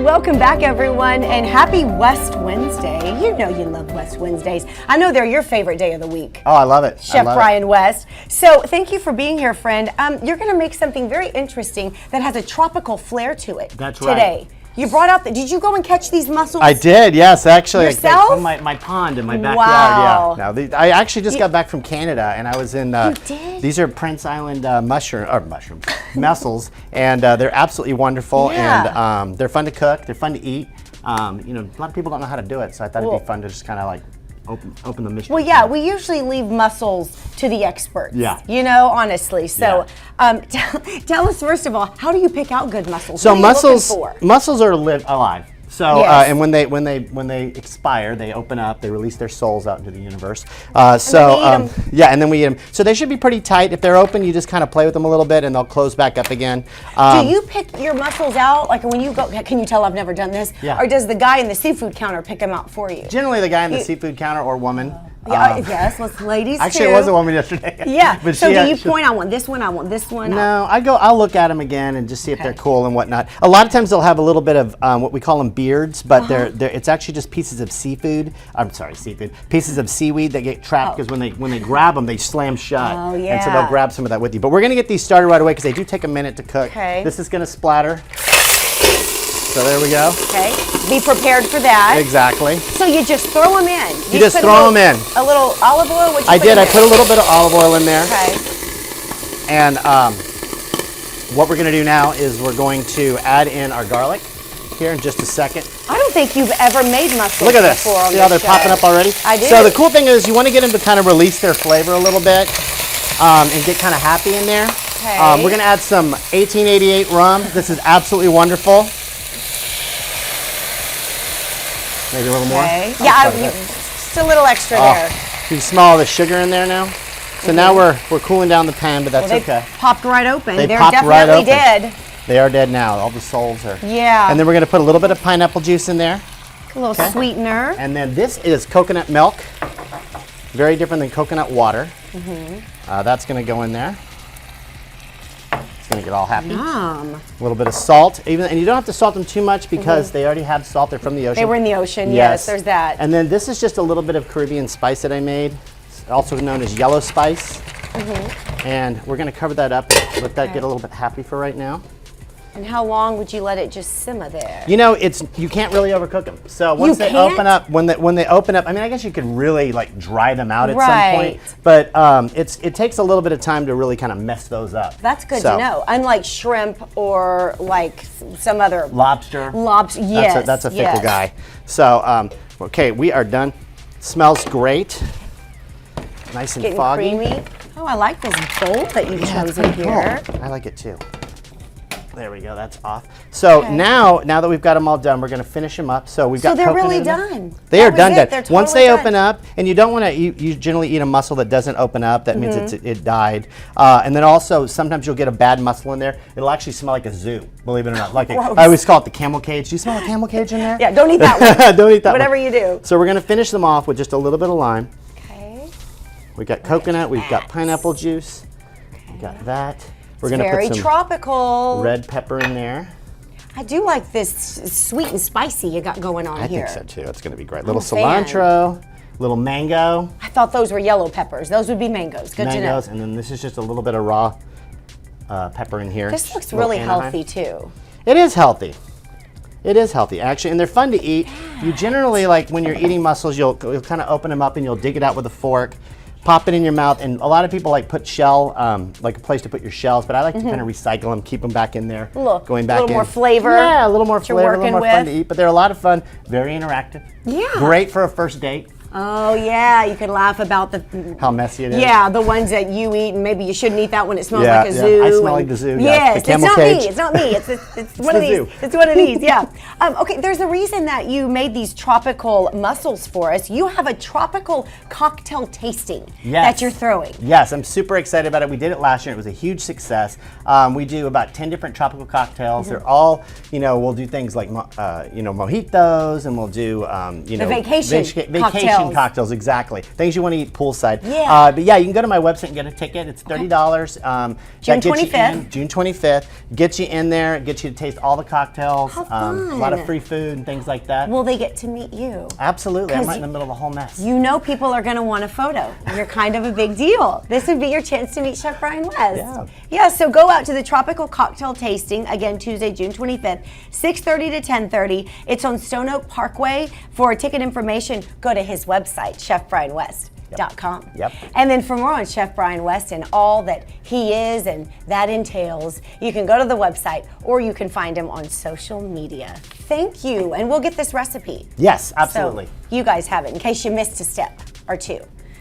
Welcome back, everyone, and happy West Wednesday. You know you love West Wednesdays. I know they're your favorite day of the week. Oh, I love it. Chef Brian West. So thank you for being here, friend. You're going to make something very interesting that has a tropical flair to it. That's right. Today. You brought out did you go and catch these mussels? I did, yes, actually. Yourself? From my pond in my backyard, Wow. yeah. Now, I actually just got back from Canada, and I was in, You did? these are Prince Island mussels, and they're absolutely wonderful, Yeah. and they're fun to cook, they're fun to eat. You know, a lot of people don't know how to do it, so I thought it'd be fun to just kind of like open the mystery. Well, yeah, we usually leave mussels to the experts. Yeah. You know, honestly. So, tell us first of all, how do you pick out good mussels? So what are you looking for? mussels are alive. So Yes. and when they expire, they open up, they release their souls out into the universe. then we eat 'em. Yeah, and then we eat them. So they should be pretty tight. If they're open, you just kind of play with them a little bit, and they'll close back up again. Do you pick your mussels out? Like when you go, can you tell I've never done this? Yeah. Or does the guy in the seafood counter pick them out for you? Generally, the guy in the seafood counter or woman. Yes, let's ladies Actually, too. it was a woman yesterday. Yeah. But So she, do you point? I want this one. I want this one. No, I'll look at them again and just see if they're cool and whatnot. A lot of times they'll have a little bit of what we call them beards, but it's actually just pieces of seafood. I'm sorry, seafood. Pieces of seaweed that get trapped because when they grab them, they slam shut. Oh, And so yeah. they'll grab some of that with you. But we're gonna get these started right away because they do take a minute to cook. Okay. This is gonna splatter. So there we go. Okay. Be prepared for that. Exactly. So you just throw them in. You just throw them in. A little olive oil. What you I put did. in I there? put a little bit of olive oil in there. Okay. And what we're going to do now is we're going to add in our garlic here in just a second. I don't think you've ever made mussels Look at this. before on See how they're this popping show. up already? I do. So the cool thing is you want to get them to kind of release their flavor a little bit and get kind of happy in there. Okay. We're going to add some 1888 rum. This is absolutely wonderful. Maybe a little more. Okay. Yeah, just a little extra there. You can smell all the sugar in there now. So now we're cooling down the pan, but that's Well, they okay. popped right open. They They're popped right definitely open. dead. They are dead now. All the souls are. Yeah. And then we're going to put a little bit of pineapple juice in there. A little sweetener. And then this is coconut milk. Very different than coconut water. That's going to go in there. It's going to get all happy. Yum. A little bit of salt, and you don't have to salt them too much because they already have salt. They're from the ocean. They were in the ocean. Yes, there's that. And then this is just a little bit of Caribbean spice that I made, also known as yellow spice. And we're going to cover that up and let that get a little bit happy for right now. And how long would you let it just simmer there? You know, you can't really overcook them. So once they open up, when they open up, I mean, I guess you could really like dry them out at some point, but it takes a little bit of time to really kind of mess those up. That's good to know. Unlike shrimp or like some other lobster. Yes, that's a fickle guy. So okay, we are done. Smells great. Nice and Getting foggy. creamy. Oh, I like this bowl that you've chosen here. Cool. I like it too. There we go. That's off. So now that we've got them all done, we're going to finish them up. So we've got. So they're coconut really in there. done. They are done. They're totally Once they done. open up, and you don't want to. You generally eat a mussel that doesn't open up. That means it died. And then also sometimes you'll get a bad mussel in there. It'll actually smell like a zoo. Believe it or not. Like I always call it the camel cage. Do you smell a camel cage in there? Yeah. Don't eat that one. Don't eat that. Whatever one. you do. So we're going to finish them off with just a little bit of lime. Okay. We've got coconut. We've got pineapple juice. We got that. We're going to Very put some tropical. red pepper in there. I do like this sweet and spicy you got going on here. I think so too. It's going to be great. Little a fan. cilantro, little mango. I thought those were yellow peppers. Those would be mangoes. Good Mangoes, to know. and then this is just a little bit of raw pepper in here. This looks Little really Anaheim. healthy too. It is healthy. It is healthy, actually, and they're fun to eat. You generally, like when you're eating mussels, you'll kind of open them up and you'll dig it out with a fork, pop it in your mouth, and a lot of people like put shell, like a place to put your shells, but I like to kind of recycle them, keep them back in there, going back in. A little more flavor. Yeah, a little more flavor, a little working more fun with. to eat, but they're a lot of fun, very interactive. Yeah. Great for a first date. Oh yeah, you can laugh about the How messy it is. Yeah, the ones that you eat, and maybe you shouldn't eat that one. It smells Yeah, like a yeah. zoo. I smell like the zoo, yeah. Yes, The camel it's not cage. me. It's not me. It's one of the these. zoo. It's one of these. Yeah. Okay. There's a reason that you made these tropical mussels for us. You have a tropical cocktail tasting that you're throwing. Yes, I'm super excited about it. We did it last year. It was a huge success. We do about 10 different tropical cocktails. They're all, Mm-hmm. we'll do things like, mojitos, and we'll do, The vacation vacation Ocean cocktails, exactly. Things you want to eat poolside. Yeah. But yeah, you can go to my website and get a ticket. It's $30. June 25th. June 25th. Get you in there, get you to taste all the cocktails. How fun. A lot of free food and things like that. Will they get to meet you? Absolutely. I'm right in the middle of the whole mess. You know people are going to want a photo. You're kind of a big deal. This would be your chance to meet Chef Brian West. Yeah, so go out to the Tropical Cocktail Tasting, again, Tuesday, June 25th, 6:30 to 10:30. It's on Stone Oak Parkway. For ticket information, go to his website, chefbrianwest.com. Yep. And then for more on Chef Brian West and all that he is and that entails, you can go to the website or you can find him on social media. Thank you, and we'll get this recipe. Yes, absolutely. So you guys have it in case you missed a step or two.